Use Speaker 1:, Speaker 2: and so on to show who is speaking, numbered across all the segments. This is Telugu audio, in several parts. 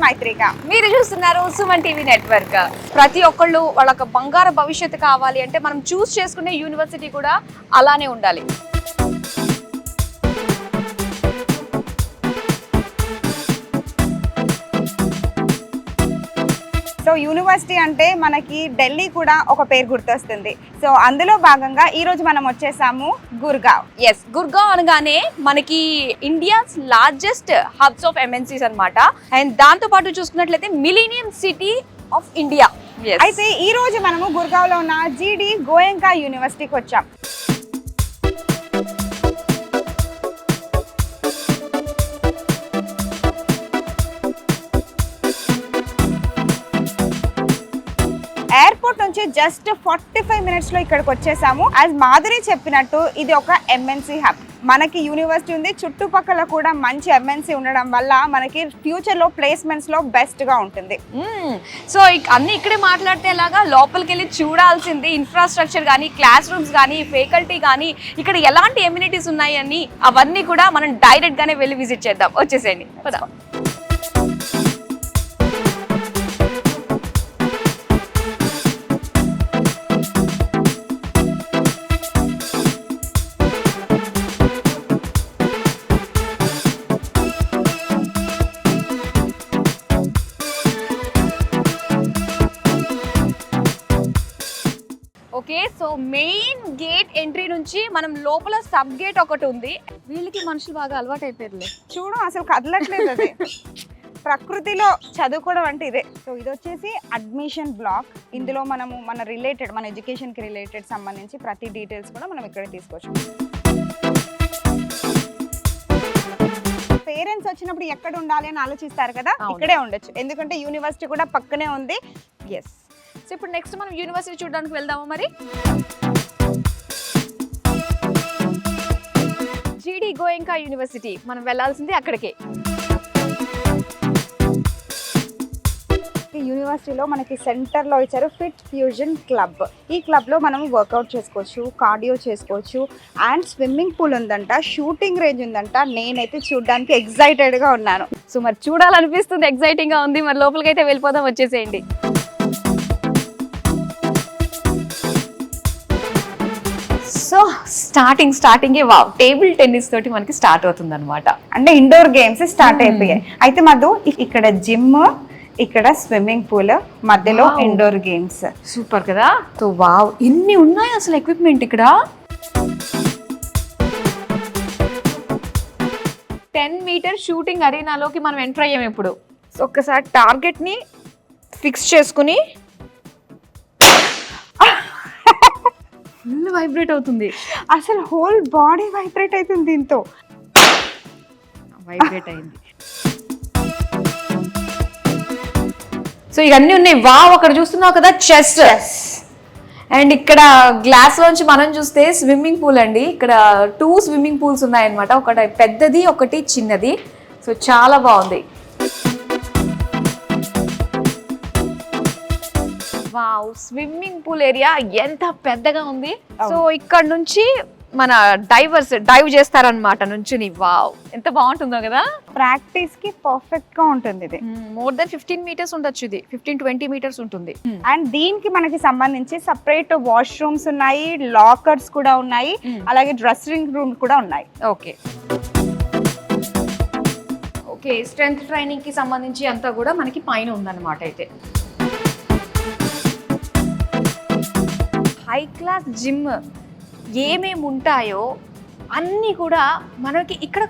Speaker 1: మైత్రిక.
Speaker 2: మీరు చూస్తున్నారు సుమన్ టీవీ నెట్వర్క్. ప్రతి ఒక్కళ్ళు వాళ్ళకి బంగారు భవిష్యత్తు కావాలి అంటే మనం చూస్ చేసుకునే యూనివర్సిటీ కూడా అలానే ఉండాలి.
Speaker 1: సో యూనివర్సిటీ అంటే మనకి ఢిల్లీ కూడా ఒక పేరు గుర్తొస్తుంది. సో అందులో భాగంగా ఈ రోజు మనం వచ్చేసాము గుర్గావ్.
Speaker 2: ఎస్, గుర్గావ్ అనగానే మనకి India's largest hubs of MNCs అన్నమాట. అండ్ దాంతో పాటు చూసుకున్నట్లయితే మిలీనియం సిటీ ఆఫ్ ఇండియా.
Speaker 1: అయితే ఈ రోజు మనము గుర్గావ్ లో ఉన్న జీడి గోయంకా యూనివర్సిటీకి వచ్చాం. ఎయిర్పోర్ట్ నుంచి జస్ట్ 45 మినిట్స్ లో ఇక్కడికి వచ్చేసాము. యాజ్ మాధురి చెప్పినట్టు ఇది ఒక ఎంఎన్సీ హబ్. మనకి యూనివర్సిటీ ఉంది, చుట్టుపక్కల కూడా మంచి ఎంఎన్సీ ఉండడం వల్ల మనకి ఫ్యూచర్ లో ప్లేస్మెంట్స్ లో బెస్ట్ గా ఉంటుంది.
Speaker 2: సో అన్ని ఇక్కడే మాట్లాడితే ఎలాగా, లోపలికి వెళ్ళి చూడాల్సింది ఇన్ఫ్రాస్ట్రక్చర్ కానీ, క్లాస్ రూమ్స్ కానీ, ఫ్యాకల్టీ కానీ, ఇక్కడ ఎలాంటి ఎమ్యూనిటీస్ ఉన్నాయి అని అవన్నీ కూడా మనం డైరెక్ట్ గానే వెళ్ళి విజిట్ చేద్దాం. వచ్చేసేయండి. Okay, so main gate entry నుంచి మనం లోపల సబ్ గేట్ ఒకటి ఉంది. వీళ్ళకి మనుషులు బాగా అలవాటు అయిపోయారులే.
Speaker 1: చూడు అసలు కదలట్లేదు అది. ప్రకృతిలో చదువుకోవడం అంటే ఇదే. సో ఇది వచ్చేసి అడ్మిషన్ బ్లాక్. ఇందులో మనము మన ఎడ్యుకేషన్ కి రిలేటెడ్ సంబంధించి ప్రతి డీటెయిల్స్ కూడా మనం ఇక్కడ తీసుకోవచ్చు. పేరెంట్స్ వచ్చినప్పుడు ఎక్కడ ఉండాలి అని ఆలోచిస్తారు కదా, ఇక్కడే ఉండొచ్చు. ఎందుకంటే యూనివర్సిటీ కూడా పక్కనే ఉంది.
Speaker 2: ఎస్. సో ఇప్పుడు నెక్స్ట్ మనం యూనివర్సిటీ చూడడానికి వెళ్దామా మరి? జీడి గోయంకా యూనివర్సిటీ, మనం వెళ్ళాల్సింది అక్కడికే.
Speaker 1: యూనివర్సిటీలో మనకి సెంటర్లో ఇచ్చారు ఫిట్ ఫ్యూజన్ క్లబ్. ఈ క్లబ్లో మనం వర్కౌట్ చేసుకోవచ్చు, కార్డియో చేసుకోవచ్చు, అండ్ స్విమ్మింగ్ పూల్ ఉందంట, షూటింగ్ రేంజ్ ఉందంట. నేనైతే చూడడానికి ఎగ్జైటెడ్గా ఉన్నాను.
Speaker 2: సో మరి చూడాలనిపిస్తుంది, ఎగ్జైటింగ్గా ఉంది. మరి లోపలికి అయితే వెళ్ళిపోదాం. వచ్చేసేయండి. So starting wow, table tennis తోటి మనకి స్టార్ట్ అవుతుంది అనమాట.
Speaker 1: అంటే ఇండోర్ గేమ్స్ స్టార్ట్ అయిపోయాయి. అయితే మధు, ఇక్కడ జిమ్, ఇక్కడ స్విమ్మింగ్ పూల్, మధ్యలో ఇండోర్ గేమ్స్.
Speaker 2: సూపర్ కదా. సో వావ్, ఇన్ని ఉన్నాయి అసలు ఎక్విప్మెంట్ ఇక్కడ. 10 మీటర్ షూటింగ్ అరీనాలోకి మనం ఎంటర్ అయ్యాం ఇప్పుడు. సో ఒక్కసారి టార్గెట్ ని ఫిక్స్ చేసుకుని ఫుల్ వైబ్రేట్ అవుతుంది.
Speaker 1: అసలు హోల్ బాడీ వైబ్రేట్ అవుతుంది దీంతో.
Speaker 2: వైబ్రేట్ అయింది. సో ఇవన్నీ ఉన్నాయి. వావ్, అక్కడ చూస్తున్నావు కదా చెస్. అండ్ ఇక్కడ గ్లాస్ లోంచి మనం చూస్తే స్విమ్మింగ్ పూల్ అండి. ఇక్కడ 2 స్విమ్మింగ్ పూల్స్ ఉన్నాయన్నమాట. ఒకటి పెద్దది, ఒకటి చిన్నది. సో చాలా బాగుంది. వావ్, స్విమ్మింగ్ పూల్ ఏరియా ఎంత పెద్దగా ఉంది. సో ఇక్కడ నుంచి మన డైవ్ చేస్తారనమాట నుంచుని. వావ్, ఎంత బాగుంటుందో కదా.
Speaker 1: ప్రాక్టీస్ కి పర్ఫెక్ట్ గా ఉంటుంది ఇది.
Speaker 2: మోర్ దెన్ 15 మీటర్స్ ఉండొచ్చు. ఇది 15-20 మీటర్స్ ఉంటుంది.
Speaker 1: అండ్ దీనికి మనకి సంబంధించి సపరేట్ వాష్రూమ్స్ ఉన్నాయి, లాకర్స్ కూడా ఉన్నాయి, అలాగే డ్రెస్సింగ్ రూమ్ కూడా ఉన్నాయి.
Speaker 2: ఓకే, స్ట్రెంగ్త్ ట్రైనింగ్ కి సంబంధించి అంతా కూడా మనకి పైన ఉందన్నమాట. అయితే హై క్లాస్ జిమ్ ఏమేమి ఉంటాయో అన్నీ కూడా మనకి ఇక్కడ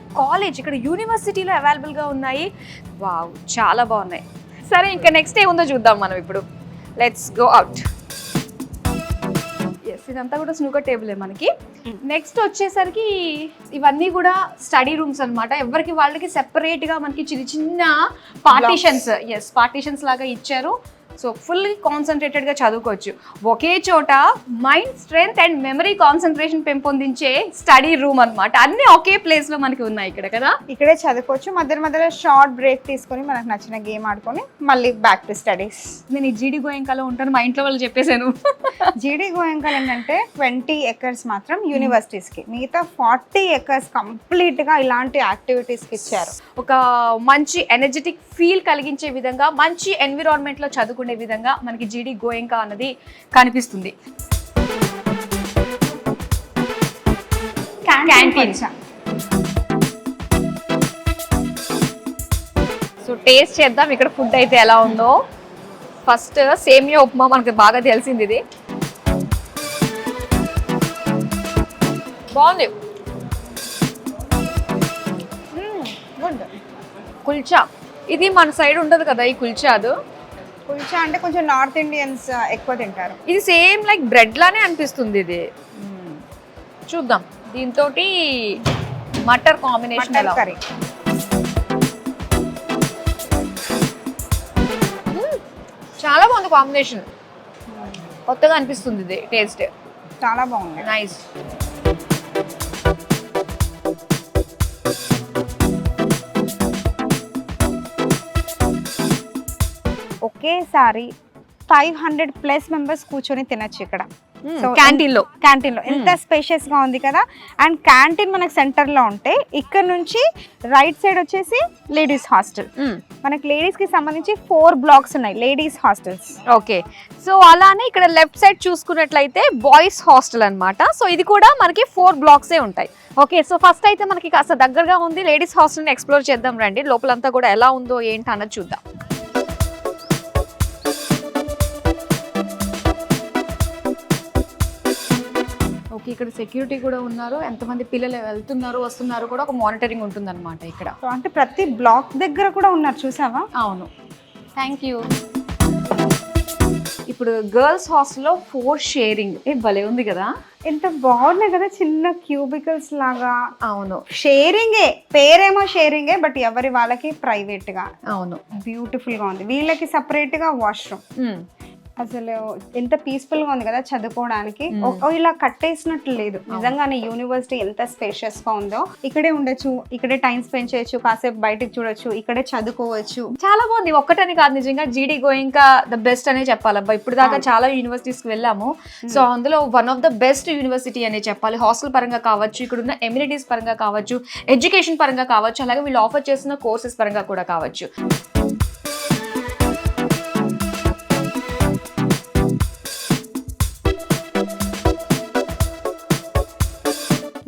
Speaker 2: ఇక్కడ యూనివర్సిటీలో అవైలబుల్గా ఉన్నాయి. వావ్, చాలా బాగున్నాయి. సరే, ఇంకా నెక్స్ట్ ఏముందో చూద్దాం మనం ఇప్పుడు. Let's go out. ఎస్, ఇదంతా కూడా స్నూకర్ టేబులే మనకి. నెక్స్ట్ వచ్చేసరికి ఇవన్నీ కూడా స్టడీ రూమ్స్ అనమాట. ఎవరికి వాళ్ళకి సెపరేట్గా మనకి చిన్న చిన్న పార్టీషన్స్ లాగా ఇచ్చారు. సో ఫుల్ కాన్సన్ట్రేటెడ్ గా చదువుకోవచ్చు. ఒకే చోట mind strength and memory concentration పెంపొందించే స్టడీ రూమ్ అన్నమాట. అన్ని ఒకే ప్లేస్ లో మనకి ఉన్నాయి ఇక్కడ కదా.
Speaker 1: ఇక్కడే చదువుకోవచ్చు. మధ్యలో షార్ట్ బ్రేక్ తీసుకొని మనకు నచ్చిన గేమ్ ఆడుకొని మళ్ళీ బ్యాక్ టు స్టడీస్.
Speaker 2: నేను ఈ జీడి గోయంకాలో ఉంటాను, మా ఇంట్లో వాళ్ళు చెప్పేశాను.
Speaker 1: జీడి గోయంకాల్ ఏంటంటే 20 acres మాత్రం యూనివర్సిటీస్ కి, మిగతా 40 acres కంప్లీట్ గా ఇలాంటి యాక్టివిటీస్ కి ఇచ్చారు.
Speaker 2: ఒక మంచి ఎనర్జెటిక్ ఫీల్ కలిగించే విధంగా, మంచి ఎన్విరాన్మెంట్ లో చదువుకునే విధంగా మనకి జీడి గోయంకా అన్నది కనిపిస్తుంది. క్యాంటీన్. సో టేస్ట్ చేద్దాం ఇక్కడ ఫుడ్ అయితే ఎలా ఉందో. ఫస్ట్ సేమియా ఉప్మా మనకి బాగా తెలిసింది, ఇది బాగుంది.
Speaker 1: గుడ్.
Speaker 2: కుల్చా ఇది మన సైడ్ ఉండదు కదా ఈ కుల్చాదు.
Speaker 1: కుల్చా అంటే కొంచెం నార్త్ ఇండియన్స్ ఎక్కువ తింటారు.
Speaker 2: ఇది సేమ్ లైక్ బ్రెడ్ లానే అనిపిస్తుంది ఇది. చూద్దాం దీంతో మటర్ కాంబినేషన్ ఎలా.
Speaker 1: కర్రీ
Speaker 2: చాలా బాగుంది కాంబినేషన్, కొత్తగా అనిపిస్తుంది ఇది టేస్ట్.
Speaker 1: చాలా బాగుంది.
Speaker 2: నైస్.
Speaker 1: ఒకేసారి 500+ మెంబర్స్ కూర్చొని తినచ్చు ఇక్కడ.
Speaker 2: క్యాంటీన్ లో
Speaker 1: ఎంత స్పేషియస్ గా ఉంది కదా. అండ్ క్యాంటీన్ మనకు సెంటర్ లో ఉంటే ఇక్కడ నుంచి రైట్ సైడ్ వచ్చేసి లేడీస్ హాస్టల్. మనకి లేడీస్ కి సంబంధించి 4 blocks ఉన్నాయి లేడీస్ హాస్టల్స్.
Speaker 2: ఓకే, సో అలానే ఇక్కడ లెఫ్ట్ సైడ్ చూసుకున్నట్లయితే బాయ్స్ హాస్టల్ అన్నమాట. సో ఇది కూడా మనకి 4 blocks ఉంటాయి. ఓకే, సో ఫస్ట్ అయితే మనకి కాస్త దగ్గరగా ఉంది లేడీస్ హాస్టల్ని ఎక్స్ప్లోర్ చేద్దాం రండి. లోపలంతా కూడా ఎలా ఉందో ఏంటి అన్నది చూద్దాం. ఓకే, ఇక్కడ సెక్యూరిటీ కూడా ఉన్నారు. ఎంతమంది పిల్లలు వెళ్తున్నారు వస్తున్నారు కూడా ఒక మానిటరింగ్ ఉంటుందన్నమాట ఇక్కడ.
Speaker 1: అంటే ప్రతి బ్లాక్ దగ్గర కూడా ఉన్నారు, చూసావా?
Speaker 2: అవును, థ్యాంక్ యూ. ఇప్పుడు గర్ల్స్ హాస్టల్లో 4 షేరింగ్. భలే ఉంది కదా,
Speaker 1: ఎంత బాగున్నాయి కదా, చిన్న క్యూబికల్స్ లాగా.
Speaker 2: అవును,
Speaker 1: షేరింగే, పేరేమో షేరింగే, బట్ ఎవరి వాళ్ళకి ప్రైవేట్ గా.
Speaker 2: అవును,
Speaker 1: బ్యూటిఫుల్ గా ఉంది. వీళ్ళకి సపరేట్ గా వాష్రూమ్. అసలు ఎంత పీస్ఫుల్ గా ఉంది కదా చదువుకోవడానికి. ఇలా కట్టేసినట్లు లేదు, నిజంగానే యూనివర్సిటీ ఎంత స్పేషియస్ గా ఉందో. ఇక్కడే ఉండొచ్చు, ఇక్కడే టైం స్పెండ్ చేయొచ్చు, కాసేపు బయటకు చూడొచ్చు, ఇక్కడే చదువుకోవచ్చు.
Speaker 2: చాలా బాగుంది. ఒక్కటని కాదు, నిజంగా జీడి గోయింకా ద బెస్ట్ అనే చెప్పాలబ్బా. ఇప్పుడు దాకా చాలా యూనివర్సిటీస్ కి వెళ్ళాము, సో అందులో one of the best university అనే చెప్పాలి. హాస్టల్ పరంగా కావచ్చు, ఇక్కడ ఉన్న ఎమ్యూనిటీస్ పరంగా కావచ్చు, ఎడ్యుకేషన్ పరంగా కావచ్చు, అలాగే వీళ్ళు ఆఫర్ చేస్తున్న కోర్సెస్ పరంగా కూడా కావచ్చు.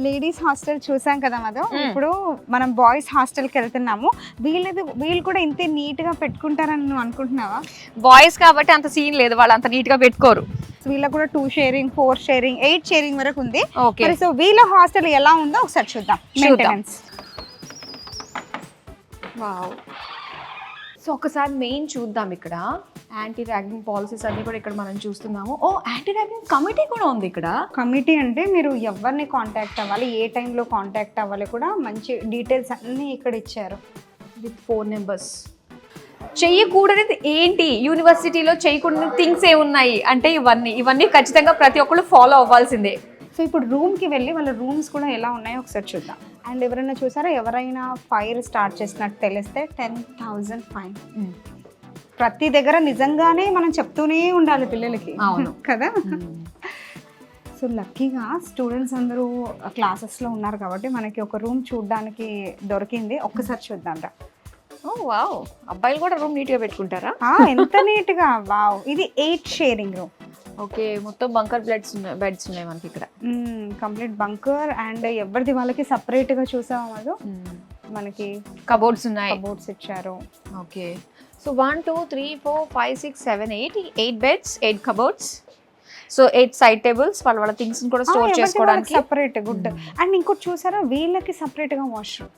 Speaker 1: లేడీస్ హాస్టల్ చూసాం కదా మధు. ఇప్పుడు మనం బాయ్స్ హాస్టల్కి వెళ్తున్నాము. వీళ్ళు కూడా ఇంతే నీట్ గా పెట్టుకుంటారని నువ్వు అనుకుంటున్నావా?
Speaker 2: బాయ్స్ కాబట్టి అంత సీన్ లేదు, వాళ్ళు అంత నీట్ గా పెట్టుకోరు.
Speaker 1: వీళ్ళకి కూడా 2 షేరింగ్, 4 షేరింగ్, 8 షేరింగ్ వరకు ఉంది.
Speaker 2: ఓకే,
Speaker 1: సో వీళ్ళ హాస్టల్ ఎలా ఉందో ఒకసారి చూద్దాం. మెయింటెనెన్స్.
Speaker 2: వావ్. సో ఒకసారి మెయిన్ చూద్దాం. ఇక్కడ యాంటీ ర్యాగింగ్ పాలసీస్ అన్ని కూడా ఇక్కడ మనం చూస్తున్నాము. ఓ, యాంటీ ర్యాగింగ్ కమిటీ కూడా ఉంది ఇక్కడ.
Speaker 1: కమిటీ అంటే మీరు ఎవరిని కాంటాక్ట్ అవ్వాలి, ఏ టైంలో కాంటాక్ట్ అవ్వాలి కూడా మంచి డీటెయిల్స్ అన్నీ ఇక్కడ ఇచ్చారు.
Speaker 2: With 4 numbers. చెయ్యకూడనిది ఏంటి, యూనివర్సిటీలో చేయకూడని థింగ్స్ ఏమున్నాయి అంటే ఇవన్నీ ఖచ్చితంగా ప్రతి ఒక్కళ్ళు ఫాలో అవ్వాల్సిందే.
Speaker 1: సో ఇప్పుడు రూమ్కి వెళ్ళి వాళ్ళ రూమ్స్ కూడా ఎలా ఉన్నాయో ఒకసారి చూద్దాం. అండ్ ఎవరైనా చూసారా, ఎవరైనా ఫైర్ స్టార్ట్ చేసినట్టు తెలిస్తే 10,000 ఫైన్. ప్రతి దగ్గర నిజంగానే మనం చెప్తూనే ఉండాలి పిల్లలకి.
Speaker 2: అవును
Speaker 1: కదా. సో లక్కీగా స్టూడెంట్స్ అందరూ క్లాసెస్లో ఉన్నారు కాబట్టి మనకి ఒక రూమ్ చూడడానికి దొరికింది. ఒక్కసారి చూద్దాం రా.
Speaker 2: ఓ వావ్, అబ్బాయిలు కూడా రూమ్ నీట్గా పెట్టుకుంటారా?
Speaker 1: ఎంత నీట్గా. వావ్, ఇది 8 షేరింగ్ రూమ్.
Speaker 2: ఓకే, మొత్తం బంకర్ బెడ్స్ ఉన్నాయి మనకి ఇక్కడ.
Speaker 1: Complete bunker. అండ్ ఎవరిది వాళ్ళకి సపరేట్గా చూసాము అది. మనకి
Speaker 2: కబోర్డ్స్ ఉన్నాయి,
Speaker 1: కబోర్డ్స్ ఇచ్చారు.
Speaker 2: Okay, so 1 2 3 4 5 6 7 8 beds, 8 cupboards. So 8 side tables, వాళ్ళ థింగ్స్ కూడా స్టోర్ చేసుకోవడానికి
Speaker 1: సపరేట్. గుడ్. అండ్ ఇంకోటి చూసారా, వీళ్ళకి సపరేట్గా వాష్రూమ్.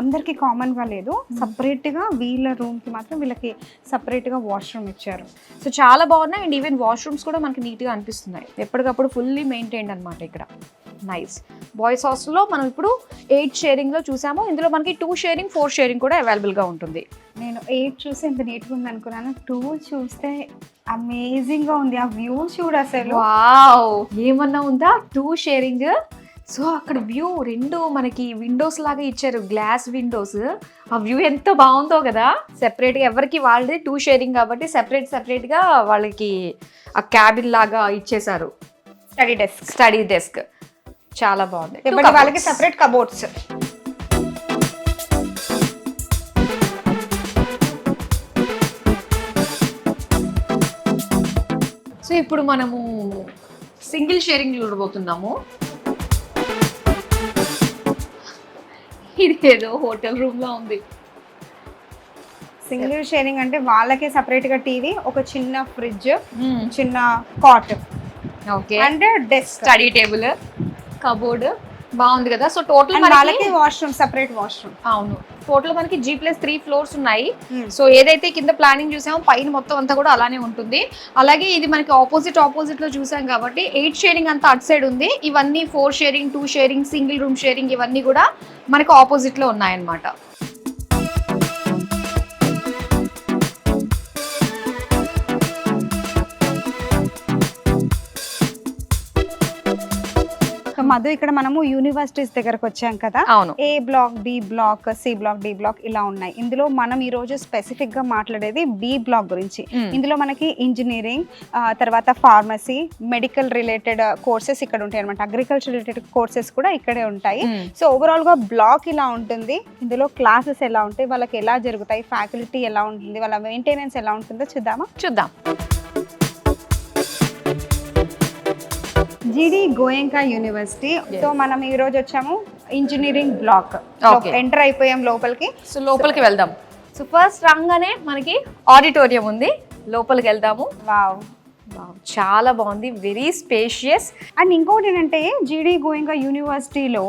Speaker 1: అందరికి కామన్ గా లేదు, సపరేట్ గా వీళ్ళ రూమ్ కి మాత్రం వీళ్ళకి సపరేట్ గా వాష్రూమ్ ఇచ్చారు.
Speaker 2: సో చాలా బాగున్నాయి. అండ్ ఈవెన్ వాష్రూమ్స్ కూడా మనకి నీట్ గా అనిపిస్తున్నాయి, ఎప్పటికప్పుడు ఫుల్లీ మెయింటైన్డ్ అనమాట ఇక్కడ. నైస్. బాయ్స్ హాస్టల్లో మనం ఇప్పుడు 8 షేరింగ్లో చూసాము. ఇందులో మనకి 2 షేరింగ్ 4 షేరింగ్ కూడా అవైలబుల్గా ఉంటుంది.
Speaker 1: నేను 8 చూసి ఎంత నీట్గా ఉంది అనుకున్నాను, 2 చూస్తే అమేజింగ్గా ఉంది. ఆ వ్యూ చూడు అసలు.
Speaker 2: వావ్, ఏమన్నా ఉందా 2 షేరింగ్. సో అక్కడ వ్యూ 2 మనకి విండోస్ లాగా ఇచ్చారు, గ్లాస్ విండోస్. ఆ వ్యూ ఎంత బాగుందో కదా. సెపరేట్గా ఎవరికి వాళ్ళది 2 షేరింగ్ కాబట్టి సెపరేట్గా వాళ్ళకి ఆ క్యాబిన్ లాగా ఇచ్చేసారు. స్టడీ డెస్క్ చాలా బాగుంది.
Speaker 1: వాళ్ళకి సెపరేట్ కబోర్డ్స్.
Speaker 2: సో ఇప్పుడు మనము సింగిల్ షేరింగ్ చూడబోతున్నాము. ఇది ఏదో హోటల్ రూమ్ లో ఉంది.
Speaker 1: సింగిల్ షేరింగ్ అంటే వాళ్ళకే సెపరేట్ గా టీవీ, ఒక చిన్న ఫ్రిడ్జ్, చిన్న cot,
Speaker 2: okay,
Speaker 1: and desk,
Speaker 2: study table, cupboard. బాగుంది కదా. సో టోటల్
Speaker 1: వాళ్ళకి వాష్రూమ్, సెపరేట్ వాష్రూమ్.
Speaker 2: అవును, టోటల్ మనకి G+3 ఫ్లోర్స్ ఉన్నాయి. సో ఏదైతే కింద ప్లానింగ్ చూసామో పైన మొత్తం అంతా కూడా అలానే ఉంటుంది. అలాగే ఇది మనకి ఆపోజిట్ లో చూసాం కాబట్టి 8 షేరింగ్ అంతా అటు సైడ్ ఉంది. ఇవన్నీ 4 sharing, 2 sharing, single room sharing ఇవన్నీ కూడా మనకి ఆపోజిట్ లో ఉన్నాయన్నమాట.
Speaker 1: మధు, ఇక్కడ మనము యూనివర్సిటీస్ దగ్గరకు వచ్చాం కదా.
Speaker 2: అవును.
Speaker 1: A block, B block, C block, D block ఇలా ఉన్నాయి. ఇందులో మనం ఈ రోజు స్పెసిఫిక్ గా మాట్లాడేది బి బ్లాక్ గురించి. ఇందులో మనకి ఇంజనీరింగ్, తర్వాత ఫార్మసీ, మెడికల్ రిలేటెడ్ కోర్సెస్ ఇక్కడ ఉంటాయి అనమాట. అగ్రికల్చర్ రిలేటెడ్ కోర్సెస్ కూడా ఇక్కడే ఉంటాయి. సో ఓవరాల్ గా బ్లాక్ ఇలా ఉంటుంది. ఇందులో క్లాసెస్ ఎలా ఉంటాయి, వాళ్ళకి ఎలా జరుగుతాయి, ఫ్యాకల్టీ ఎలా ఉంటుంది, వాళ్ళ మెయింటెనెన్స్ ఎలా ఉంటుందో చూద్దాం. జీడీ గోయంకా యూనివర్సిటీ. సో మనం ఈ రోజు వచ్చాము ఇంజనీరింగ్ బ్లాక్. ఎంటర్ అయిపోయాం లోపలికి.
Speaker 2: సో లోపలికి వెళ్దాం. సో ఫస్ట్ రాగానే మనకి ఆడిటోరియం ఉంది, లోపలికి వెళ్దాము.
Speaker 1: వావ్,
Speaker 2: చాలా బాగుంది, వెరీ స్పేషియస్.
Speaker 1: అండ్ ఇంకోటి ఏంటంటే జీడీ గోయంకా యూనివర్సిటీలో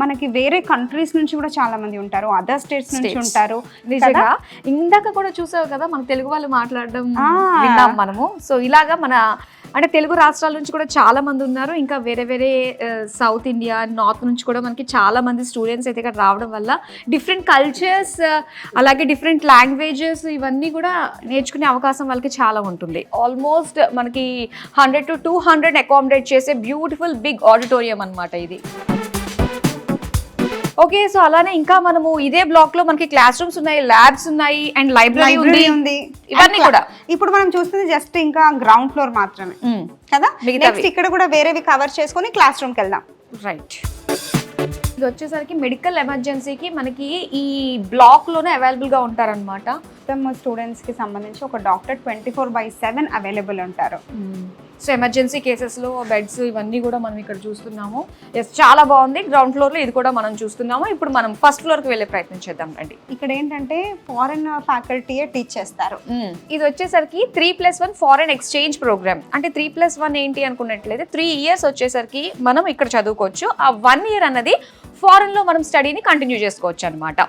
Speaker 1: మనకి వేరే కంట్రీస్ నుంచి కూడా చాలా మంది ఉంటారు, అదర్ స్టేట్స్ నుంచి ఉంటారు.
Speaker 2: నిజంగా ఇందాక కూడా చూసావు కదా మన తెలుగు వాళ్ళు మాట్లాడడం విన్నాం మనము. సో ఇలాగా మన అంటే తెలుగు రాష్ట్రాల నుంచి కూడా చాలా మంది ఉన్నారు. ఇంకా వేరే సౌత్ ఇండియా, నార్త్ నుంచి కూడా మనకి చాలా మంది స్టూడెంట్స్ అయితే ఇక్కడ రావడం వల్ల డిఫరెంట్ కల్చర్స్, అలాగే డిఫరెంట్ లాంగ్వేజెస్ ఇవన్నీ కూడా నేర్చుకునే అవకాశం వాళ్ళకి చాలా ఉంటుంది. ఆల్మోస్ట్ మనకి 100 to 200 అకామిడేట్ చేసే బ్యూటిఫుల్ బిగ్ ఆడిటోరియం అన్నమాట ఇది. ఓకే, సో అలానే ఇంకా మనము ఇదే బ్లాక్ లో మనకి క్లాస్ రూమ్స్ ఉన్నాయి, ల్యాబ్స్ ఉన్నాయి, అండ్ లైబ్రరీ ఉంది. ఇవన్నీ కూడా
Speaker 1: ఇప్పుడు మనం చూస్తుంది జస్ట్ ఇంకా గ్రౌండ్ ఫ్లోర్ మాత్రమే కదా. నెక్స్ట్ ఇక్కడ కూడా వేరేవి కవర్ చేసుకొని క్లాస్ రూమ్ కి వెళ్దాం.
Speaker 2: రైట్. ఇది వచ్చేసరికి మెడికల్ ఎమర్జెన్సీకి మనకి ఈ బ్లాక్ లోనే అవైలబుల్ గా ఉంటారన్నమాట.
Speaker 1: మొత్తం స్టూడెంట్స్ కి సంబంధించి ఒక డాక్టర్ 24/7 అవైలబుల్ ఉంటారు.
Speaker 2: సో ఎమర్జెన్సీ కేసెస్లో బెడ్స్ ఇవన్నీ కూడా మనం ఇక్కడ చూస్తున్నాము. ఎస్, చాలా బాగుంది. గ్రౌండ్ ఫ్లోర్లో ఇది కూడా మనం చూస్తున్నాము. ఇప్పుడు మనం ఫస్ట్ ఫ్లోర్కి వెళ్ళే ప్రయత్నం చేద్దాం రండి.
Speaker 1: ఇక్కడ ఏంటంటే ఫారెన్ ఫ్యాకల్టీయే టీచ్ చేస్తారు.
Speaker 2: ఇది వచ్చేసరికి 3+1 ఫారెన్ ఎక్స్చేంజ్ ప్రోగ్రామ్. అంటే 3+1 ఏంటి అనుకున్నట్లయితే 3 years వచ్చేసరికి మనం ఇక్కడ చదువుకోవచ్చు. ఆ 1 year అన్నది ఫారెన్లో మనం స్టడీని కంటిన్యూ చేసుకోవచ్చు అనమాట.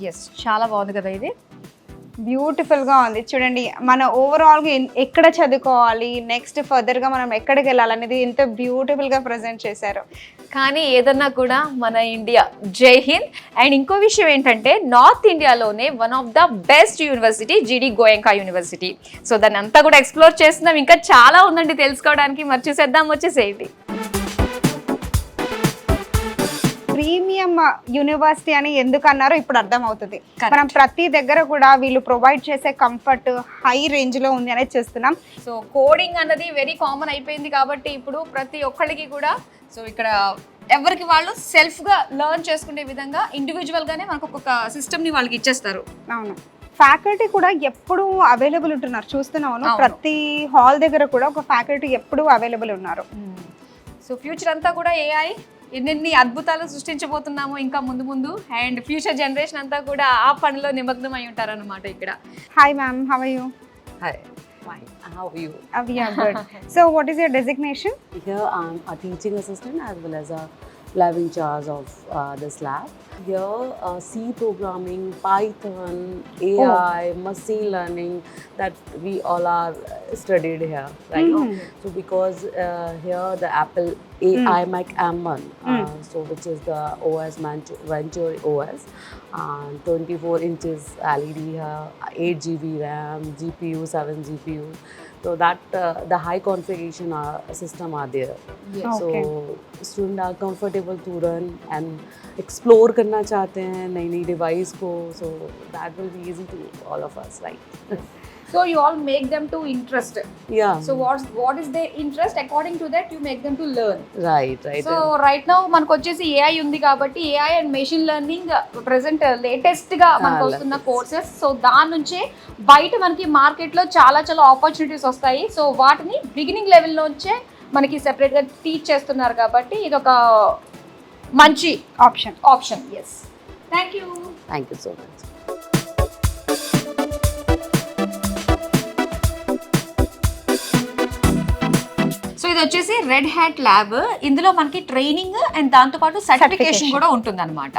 Speaker 2: ఎస్, చాలా బాగుంది కదా. ఇది
Speaker 1: బ్యూటిఫుల్ గా ఉంది చూడండి. మన ఓవరాల్ గా ఎక్కడ చదువుకోవాలి, నెక్స్ట్ ఫర్దర్ గా మనం ఎక్కడికి వెళ్ళాలనేది ఎంత బ్యూటిఫుల్ గా ప్రెజెంట్ చేశారు.
Speaker 2: కానీ ఏదన్నా కూడా మన ఇండియా జై హింద్. అండ్ ఇంకో విషయం ఏంటంటే నార్త్ ఇండియాలోనే one of the best university జీడీ గోయంకా యూనివర్సిటీ. సో దాన్ని అంతా కూడా ఎక్స్ప్లోర్ చేస్తున్నాం. ఇంకా చాలా ఉందండి తెలుసుకోవడానికి. మరి చూసేద్దాం, వచ్చేసేయండి.
Speaker 1: ప్రీమియం యూనివర్సిటీ అని ఎందుకు అన్నారో ఇప్పుడు అర్థం అవుతుంది. మనం ప్రతి దగ్గర కూడా వీళ్ళు ప్రొవైడ్ చేసే కంఫర్ట్ హై రేంజ్ లో ఉంది అనేది చూస్తున్నాం.
Speaker 2: సో కోడింగ్ అన్నది వెరీ కామన్ అయిపోయింది కాబట్టి ఇప్పుడు ప్రతి ఒక్కరికి కూడా సో ఇక్కడ ఎవరికి వాళ్ళు సెల్ఫ్ గా లెర్న్ చేసుకునే విధంగా ఇండివిజువల్ గానే మనకు ఒక సిస్టమ్ ని వాళ్ళకి ఇచ్చేస్తారు.
Speaker 1: అవును, ఫ్యాకల్టీ కూడా ఎప్పుడు అవైలబుల్ ఉంటున్నారు చూస్తున్నాను. ప్రతి హాల్ దగ్గర కూడా ఒక ఫ్యాకల్టీ ఎప్పుడు అవైలబుల్ ఉన్నారు.
Speaker 2: సో ఫ్యూచర్ అంతా కూడా ఏఐ ఎన్నెన్ని అద్భుతాలు సృష్టించబోతున్నామో ఇంకా ముందు ముందు. అండ్ ఫ్యూచర్ జనరేషన్ అంతా కూడా ఆ పనిలో నిమగ్నం అయి ఉంటారన్నమాట ఇక్కడ.
Speaker 1: Hi ma'am, how are you?
Speaker 3: Hi. Fine. How are you?
Speaker 1: We are good. So what is your designation?
Speaker 3: Here I'm a teaching assistant as well as a lab in charge of this lab. Here, C programming, Python, AI, machine learning, that we all are studied here, right? So because here the Apple iMac M1, so which is the OS Venture OS, 24 inches LED here, 8 GB RAM, GPU, 7 GPU. So that the high configuration system are there.
Speaker 2: Yes.
Speaker 3: So student are comfortable to run and explore करना चाहते हैं नई नई device को, so that will be easy to all of us, right?
Speaker 2: So you all make them to interested.
Speaker 3: Yeah.
Speaker 2: So what is their interest? According to that, you make them to learn.
Speaker 3: Right.
Speaker 2: So right now మనకు వచ్చేసి ఏఐ ఉంది కాబట్టి AI and machine learning present latest గా మనకు వస్తున్న కోర్సెస్. సో దాని నుంచే బయట మనకి మార్కెట్ లో చాలా చాలా ఆపర్చునిటీస్ వస్తాయి. సో వాటిని బిగినింగ్ లెవెల్ నుంచే మనకి సెపరేట్ గా టీచ్ చేస్తున్నారు కాబట్టి ఇది ఒక మంచి option. Yes, thank you.
Speaker 3: Thank you so much.
Speaker 2: So ఇది వచ్చేసి రెడ్ హ్యాట్ ల్యాబ్. ఇందులో మనకి ట్రైనింగ్ అండ్ దాంతోపాటు సర్టిఫికేషన్ కూడా ఉంటుంది అనమాట.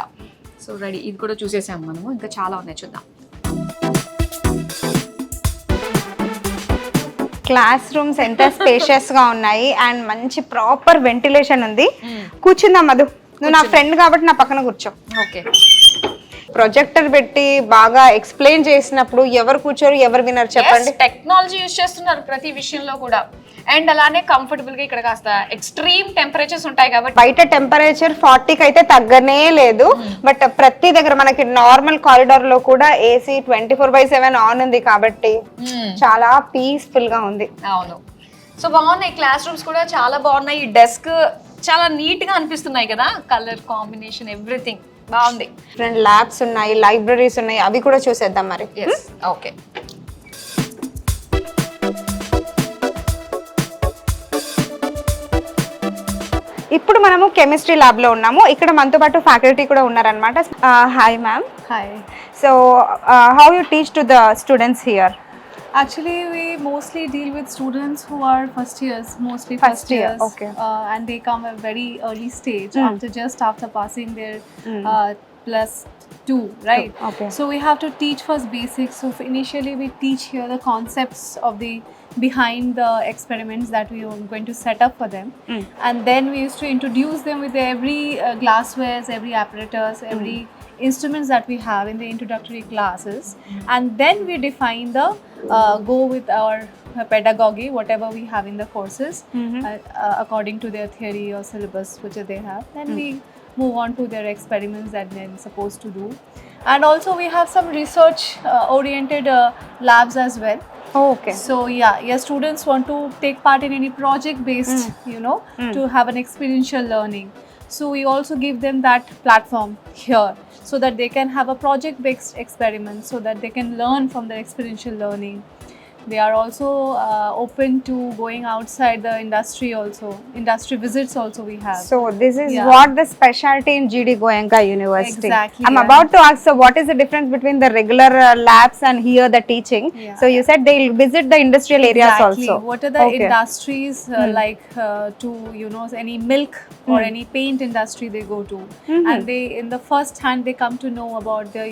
Speaker 2: సో రెడీ, ఇది కూడా చూసేసాము మనము. ఇంకా చాలా ఉన్నాయి, చూద్దాం.
Speaker 1: క్లాస్ రూమ్స్ ఎంత స్పేషియస్ గా ఉన్నాయి అండ్ మంచి ప్రాపర్ వెంటిలేషన్ ఉంది. కూర్చుందాం మధు, నువ్వు నా ఫ్రెండ్ కాబట్టి నా పక్కన కూర్చో.
Speaker 2: ఓకే.
Speaker 1: ప్రొజెక్టర్ పెట్టి బాగా ఎక్స్ప్లెయిన్ చేసినప్పుడు ఎవరు కూర్చోరు, ఎవరు వినరు చెప్పండి.
Speaker 2: టెక్నాలజీ యూజ్ చేస్తున్నారు ప్రతి విషయంలో కూడా. అండ్ అలానే కంఫర్టబుల్ గా ఇక్కడ కాస్త ఎక్స్ట్రీమ్ టెంపరేచర్స్ ఉంటాయి కాబట్టి
Speaker 1: బయట టెంపరేచర్ 40కి అయితే తగ్గనే లేదు. బట్ ప్రతి దగ్గర మనకి నార్మల్ కారిడార్ లో కూడా ఏసీ 24/7 ఆన్ ఉంది కాబట్టి చాలా పీస్ఫుల్ గా ఉంది.
Speaker 2: అవును. సో బాగున్నాయి, క్లాస్ రూమ్స్ కూడా చాలా బాగున్నాయి. ఈ డెస్క్ చాలా నీట్ గా అనిపిస్తున్నాయి కదా, కలర్ కాంబినేషన్ ఎవ్రీథింగ్ బాగుంది.
Speaker 1: ఫ్రెండ్ ల్యాబ్స్ ఉన్నాయి, లైబ్రరీస్ ఉన్నాయి, అవి కూడా చూసేద్దాం మరి.
Speaker 2: ఓకే.
Speaker 1: ఇప్పుడు మనము కెమిస్ట్రీ ల్యాబ్ లో ఉన్నాము. ఇక్కడ మనతో పాటు ఫ్యాకల్టీ కూడా ఉన్నారనమాట. Hi ma'am.
Speaker 4: Hi.
Speaker 1: So how you teach to the students here?
Speaker 4: Actually, we mostly deal with students who are first years, mostly
Speaker 1: First
Speaker 4: first
Speaker 1: year,
Speaker 4: years,
Speaker 1: okay.
Speaker 4: And they come at very early stage after passing their +2, right?
Speaker 1: Okay.
Speaker 4: So we have to teach first basics. So initially we teach here the concepts of the behind the experiments that we are going to set up for them, and then we used to introduce them with every glasswares, every apparatus, every instruments that we have in the introductory classes, and then we define the go with our pedagogy, whatever we have in the courses, according to their theory or syllabus which they have. Then we move on to their experiments that they're supposed to do, and also we have some research oriented labs as well.
Speaker 1: Okay.
Speaker 4: So yeah, students want to take part in any project based, to have an experiential learning. So we also give them that platform here so that they can have a project based experiment, so that they can learn from their experiential learning. They are also open to going outside the industry also. Industry visits also we have.
Speaker 1: So this is
Speaker 4: Yeah.
Speaker 1: what the specialty in GD Goenka University.
Speaker 4: Exactly,
Speaker 1: I'm
Speaker 4: yeah.
Speaker 1: about to ask, so what is the difference between the regular labs and here the teaching?
Speaker 4: Yeah.
Speaker 1: So you said they'll visit the industrial areas
Speaker 4: Exactly.
Speaker 1: also.
Speaker 4: What are the
Speaker 1: Okay.
Speaker 4: industries like to any milk or any paint industry they go to, and they in the first hand they come to know about the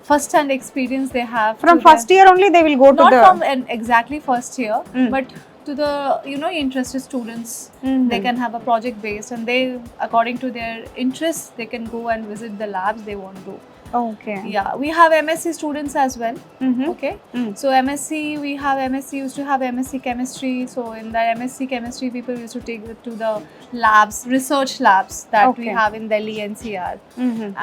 Speaker 4: first hand experience they have
Speaker 1: From
Speaker 4: to
Speaker 1: first year only they will go to
Speaker 4: not
Speaker 1: the...
Speaker 4: from exactly first year, but to the interested students. They can have a project based, and they according to their interests they can go and visit the labs they want to.
Speaker 1: Okay.
Speaker 4: Yeah, we have MSc students as well. Okay. So MSc, we have MSc, used to have MSc chemistry. So in that MSc chemistry, people used to take it to the labs, research labs that we
Speaker 1: Okay.
Speaker 4: have in Delhi NCR,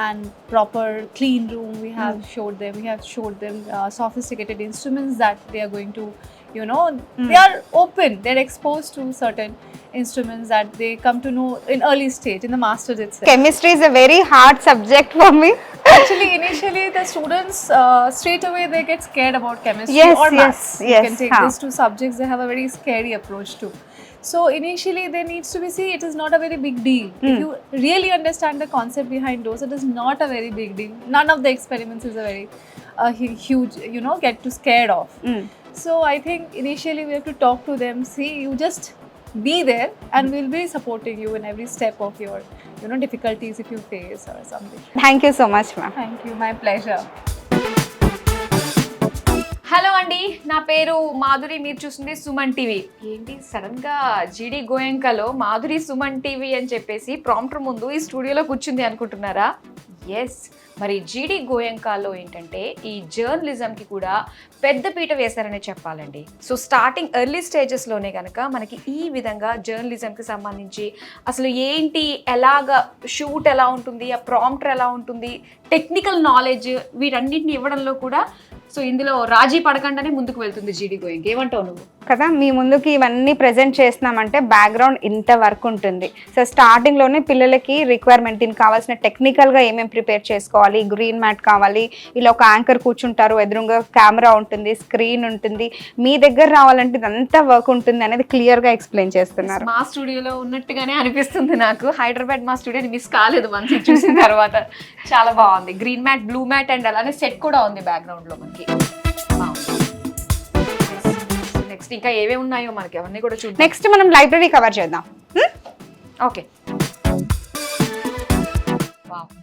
Speaker 4: and proper clean room. We have showed them. We have showed them sophisticated instruments that they are going to, they are open. They're exposed to certain instruments that they come to know in early stage in the masters itself.
Speaker 1: Chemistry is a very hard subject for me.
Speaker 4: Actually, initially the students straight away they get scared about chemistry
Speaker 1: Yes,
Speaker 4: or
Speaker 1: yes,
Speaker 4: maths. You
Speaker 1: yes,
Speaker 4: can take
Speaker 1: huh.
Speaker 4: these two subjects. They have a very scary approach to. So initially there needs to be, see, it is not a very big deal. If you really understand the concept behind those, it is not a very big deal. None of the experiments is a very huge, get to scared of. So I think initially we have to talk to them. See, you just be there, and we'll be supporting you in every step of your, difficulties if you face or something.
Speaker 1: Thank you so much ma'am.
Speaker 4: Thank you, my pleasure.
Speaker 2: Hello అండి, నా పేరు మాధురి, మీరు చూస్తుంది సుమన్ టీవీ. ఏంటి సడన్ గా జీడి గోయంకలో మాధురి సుమన్ టీవీ అని చెప్పేసి ప్రాంప్టర్ ముందు ఈ స్టూడియోలో కూర్చుంది అనుకుంటున్నారా? ఎస్, మరి జీడి గోయంకాలో ఏంటంటే ఈ జర్నలిజంకి కూడా పెద్ద పీట వేశారనే చెప్పాలండి. సో స్టార్టింగ్ ఎర్లీ స్టేజెస్లోనే కనుక మనకి ఈ విధంగా జర్నలిజంకి సంబంధించి అసలు ఏంటి, ఎలాగా షూట్ ఎలా ఉంటుంది, ఆ ప్రాంప్టర్ ఎలా ఉంటుంది, టెక్నికల్ నాలెడ్జ్ వీటన్నిటిని ఇవ్వడంలో కూడా సో ఇందులో రాజీ పడకుండానే ముందుకు వెళ్తుంది జీడి గోయింగ్. ఏమంటావు నువ్వు?
Speaker 1: కదా, మీ ముందుకి ఇవన్నీ ప్రెజెంట్ చేస్తున్నామంటే బ్యాక్గ్రౌండ్ ఇంత వర్క్ ఉంటుంది. సో స్టార్టింగ్లోనే పిల్లలకి రిక్వైర్మెంట్, దీనికి కావాల్సిన టెక్నికల్గా ఏమేమి ప్రిపేర్ చేసుకోవాలి, గ్రీన్ మ్యాట్ కావాలి, ఇలా ఒక యాంకర్ కూర్చుంటారు, ఎదురుగా కెమెరా ఉంటుంది, స్క్రీన్ ఉంటుంది, మీ దగ్గర రావాలంటే ఇదంతా వర్క్ ఉంటుంది అనేది క్లియర్గా ఎక్స్ప్లెయిన్ చేస్తున్నారు.
Speaker 2: మా స్టూడియోలో ఉన్నట్టుగానే అనిపిస్తుంది నాకు. హైదరాబాద్ మా స్టూడియోని మిస్ కాలేదు మనకి చూసిన తర్వాత. చాలా బాగుంది, green mat, blue mat and అలానే సెట్ కూడా ఉంది బ్యాక్గ్రౌండ్లో మనకి. నెక్స్ట్ ఇంకా ఏమేమి ఉన్నాయో మనకి అవన్నీ కూడా చూద్దాం.
Speaker 1: నెక్స్ట్ మనం లైబ్రరీ కవర్ చేద్దాం.
Speaker 2: Okay,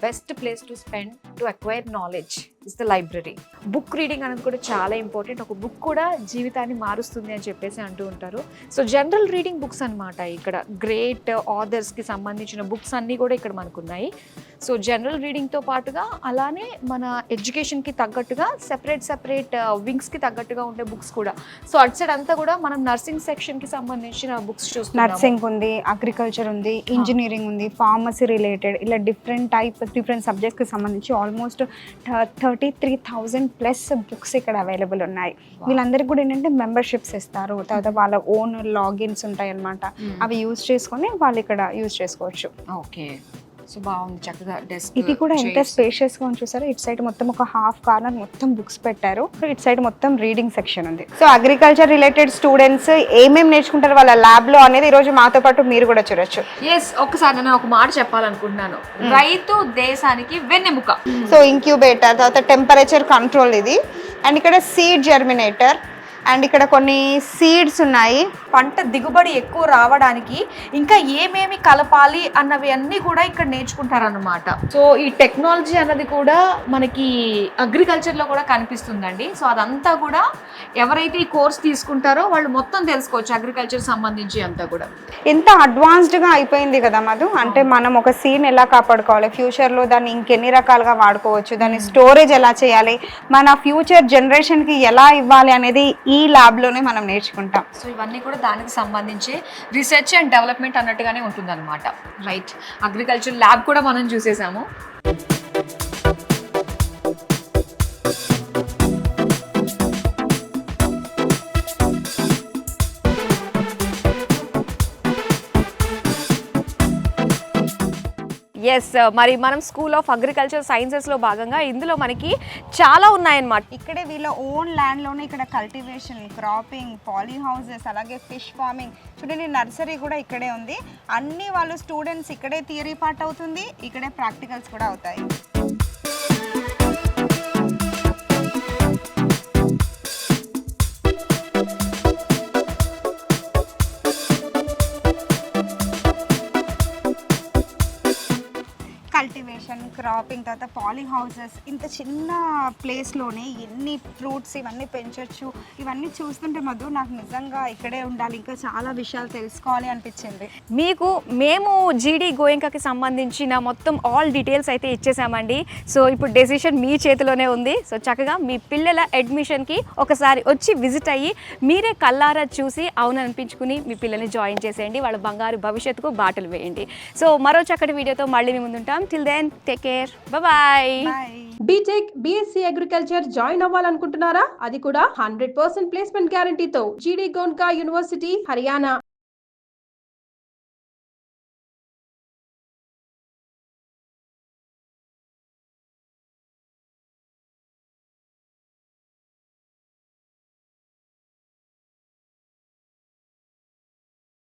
Speaker 2: best place to spend to acquire knowledge is the library. Book reading అనేది కూడా చాలా ఇంపార్టెంట్. ఒక బుక్ కూడా జీవితాన్ని మారుస్తుంది అని చెప్పేసి అంటూ ఉంటారు. సో జనరల్ రీడింగ్ బుక్స్ అనమాట. ఇక్కడ గ్రేట్ ఆథర్స్కి సంబంధించిన బుక్స్ అన్నీ కూడా ఇక్కడ మనకు ఉన్నాయి. సో జనరల్ రీడింగ్తో పాటుగా అలానే మన ఎడ్యుకేషన్కి తగ్గట్టుగా సెపరేట్ వింగ్స్కి తగ్గట్టుగా ఉండే బుక్స్ కూడా. సో అటు సైడ్ అంతా కూడా మనం నర్సింగ్ సెక్షన్కి సంబంధించిన బుక్స్ చూస్తున్నాం.
Speaker 1: నర్సింగ్ ఉంది, అగ్రికల్చర్ ఉంది, ఇంజనీరింగ్ ఉంది, ఫార్మసీ రిలేటెడ్, ఇలా డిఫరెంట్ సబ్జెక్ట్కి సంబంధించి ఆల్మోస్ట్ 33,000 ప్లస్ బుక్స్ ఇక్కడ అవైలబుల్ ఉన్నాయి. వీళ్ళందరికీ కూడా ఏంటంటే మెంబర్షిప్స్ ఇస్తారు, తర్వాత వాళ్ళ ఓన్ లాగిన్స్ ఉంటాయి అన్నమాట. అవి యూజ్ చేసుకొని వాళ్ళు ఇక్కడ యూజ్ చేసుకోవచ్చు.
Speaker 2: ఓకే, సో బాగుంది, చక్కగా డెస్క్.
Speaker 1: ఇది కూడా ఎంత స్పేషియస్ గా చూసారో, ఇటు సైడ్ మొత్తం ఒక హాఫ్ కార్నర్ మొత్తం బుక్స్ పెట్టారు, ఇటు సైడ్ మొత్తం రీడింగ్ సెక్షన్ ఉంది. సో అగ్రికల్చర్ రిలేటెడ్ స్టూడెంట్స్ ఏమేమి నేర్చుకుంటారు వాళ్ళ ల్యాబ్ లో అనేది ఈ రోజు మాతో పాటు మీరు కూడా చూడొచ్చు.
Speaker 2: ఎస్, ఒకసారి నేను ఒక మాట చెప్పాలనుకుంటున్నాను. రైతు దేశానికి వెన్నెముక.
Speaker 1: సో ఇంక్యుబేటర్, తర్వాత టెంపరేచర్ కంట్రోల్ ఇది, అండ్ ఇక్కడ సీడ్ జర్మినేటర్, అండ్ ఇక్కడ కొన్ని సీడ్స్ ఉన్నాయి.
Speaker 2: పంట దిగుబడి ఎక్కువ రావడానికి ఇంకా ఏమేమి కలపాలి అన్నవి అన్నీ కూడా ఇక్కడ నేర్చుకుంటారన్నమాట. సో ఈ టెక్నాలజీ అన్నది కూడా మనకి అగ్రికల్చర్లో కూడా కనిపిస్తుందండి. సో అదంతా కూడా ఎవరైతే ఈ కోర్స్ తీసుకుంటారో వాళ్ళు మొత్తం తెలుసుకోవచ్చు అగ్రికల్చర్ సంబంధించి అంతా కూడా.
Speaker 1: ఎంత అడ్వాన్స్డ్గా అయిపోయింది కదా మధు. అంటే మనం ఒక సీడ్ ఎలా కాపాడుకోవాలి, ఫ్యూచర్లో దాన్ని ఇంకెన్ని రకాలుగా వాడుకోవచ్చు, దాన్ని స్టోరేజ్ ఎలా చేయాలి, మన ఫ్యూచర్ జనరేషన్కి ఎలా ఇవ్వాలి అనేది ఈ ల్యాబ్లోనే మనం నేర్చుకుంటాం.
Speaker 2: సో ఇవన్నీ కూడా దానికి సంబంధించి రీసెర్చ్ అండ్ డెవలప్మెంట్ అన్నట్టుగానే ఉంటుందన్నమాట. రైట్, అగ్రికల్చర్ ల్యాబ్ కూడా మనం చూసేసాము. ఎస్, మరి మనం స్కూల్ ఆఫ్ అగ్రికల్చర్ సైన్సెస్లో భాగంగా ఇందులో మనకి చాలా ఉన్నాయన్నమాట.
Speaker 1: ఇక్కడే వీళ్ళ ఓన్ ల్యాండ్లోనే ఇక్కడ కల్టివేషన్, క్రాపింగ్, పాలీ హౌసెస్, అలాగే ఫిష్ ఫార్మింగ్, చూడండి నర్సరీ కూడా ఇక్కడే ఉంది. అన్ని వాళ్ళు స్టూడెంట్స్ ఇక్కడే థియరీ పార్ట్ అవుతుంది, ఇక్కడే ప్రాక్టికల్స్ కూడా అవుతాయి. కల్టివేషన్, క్రాపింగ్, తర్వాత పాలీ హౌసెస్, ఇంత చిన్న ప్లేస్లోనే ఎన్ని ఫ్రూట్స్ ఇవన్నీ పెంచవచ్చు. ఇవన్నీ చూస్తుంటే మధు నాకు నిజంగా ఇక్కడే ఉండాలి, ఇంకా చాలా విషయాలు తెలుసుకోవాలి అనిపించింది.
Speaker 2: మీకు మేము జీడి గోయంకాకి సంబంధించిన మొత్తం ఆల్ డీటెయిల్స్ అయితే ఇచ్చేసామండి. సో ఇప్పుడు డెసిషన్ మీ చేతిలోనే ఉంది. సో చక్కగా మీ పిల్లల అడ్మిషన్కి ఒకసారి వచ్చి విజిట్ అయ్యి మీరే కల్లారా చూసి అవును అనిపించుకుని మీ పిల్లల్ని జాయిన్ చేసేయండి. వాళ్ళ బంగారు భవిష్యత్తుకు బాటలు వేయండి. సో మరో చక్కటి వీడియోతో మళ్ళీ మేము ముందుంటాం. Till then, take care. Bye-bye.
Speaker 1: Bye.
Speaker 5: BTech, BSc agriculture join అవ్వాలనుకుంటున్నారా? అది కూడా 100% ప్లేస్మెంట్ గ్యారంటీతో జీడీ గోయెంకా యూనివర్సిటీ, హర్యానా.